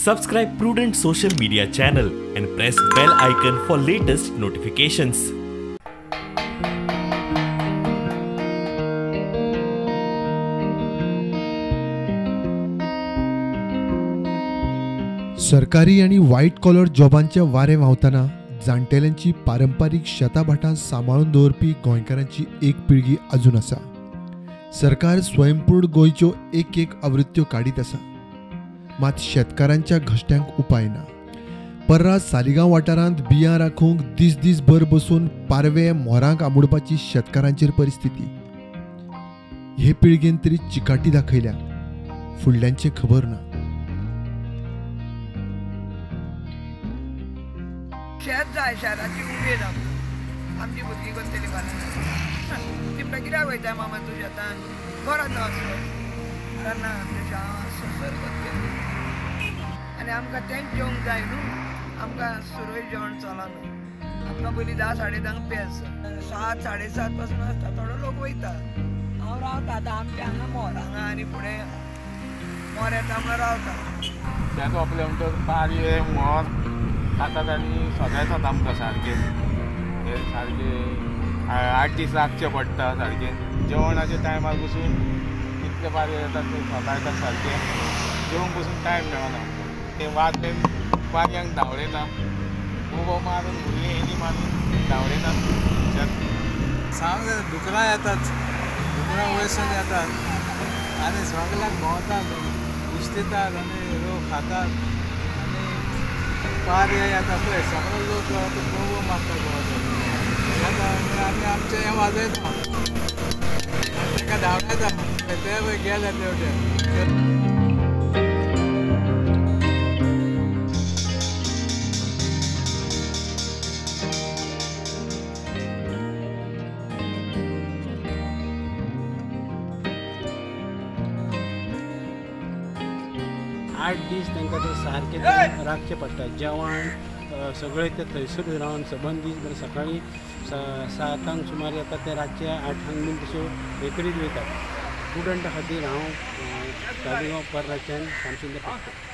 Subscribe Prudent Social Media channel and press bell icon for latest notifications. सरकारी आणि white collar जॉबांचे वारे व्हांवताना जाणटेल्यांची पारंपारीक शेताभाटां सांबाळून दवरपी गोंयकारांची एक पिळगी अजून आसा. सरकार स्वयंपूर्ण गोंयच्यो एक आवृत्त्यो काडीत आसा, मात शेतकारांच्या घश्ट्यांक उपाय ना. पर्रास सालिगांव वाठारांत बियां राखूंक दीस भर बसून पारवे मोरांक आमुडपाची शेतकारांचेर परिस्थिती. हे पिळगेन तरी चिकाटी दाखयल्या, फुडल्यांचे खबर ना. शेत जाय, शेताची उमेद आमची भुरगीं करतली बारा तिमला कित्याक वयताय मामा तूं शेतान घरांत आसलो ना सर करतली आनी आमकां तेंच जेवंक जाय न्हू. आमकां सुरय जेवण चलना. आमकां पयलीं 10 साडे 10 पेज 7 साडे 7 पासून आसता. थोडो लोक वयता. हांव रावता आतां आमच्या हांगा मोर हांगा आनी फुडें मोर येता म्हणून रावता. शेत आपले म्हणटा पारये मोर खातात आनी सगळेच खाता आमकां सारकें. हे सारकें 8 दीस राखचें पडटा. सारकें जेवणाच्या टायमार बसून इतले पारये येतात ते सकाळच्याक सारकें जेवंक बसून टायम मेळना. ते वाजले पारयांक धांवडयता. मोबो मारून भुरगीं हेणी मारून धांवडयता. सांग दुकरां येतात, दुकरां वयसून येतात आनी सगळ्याक भोंवतात, उस्तितात आनी लोक खातात. पारये येता पळय सगळे लोक मोबो मागता गोवतात आनी आमचें हें वाजयता, ताका धांवडायता ते पळय गेले तेवटे. आठ दीस तांकां ते सारकें राखचें पडटा. जेवण सगळें ते थंयसर रावन सबंद दीस बरें सकाळीं 7 सुमार येतात ते रातचे 8 बीन तश्यो बेकरीत वयतात. स्टुडंटा खातीर हांव सालिगांव पर्राच्यान सांगचें पडटा.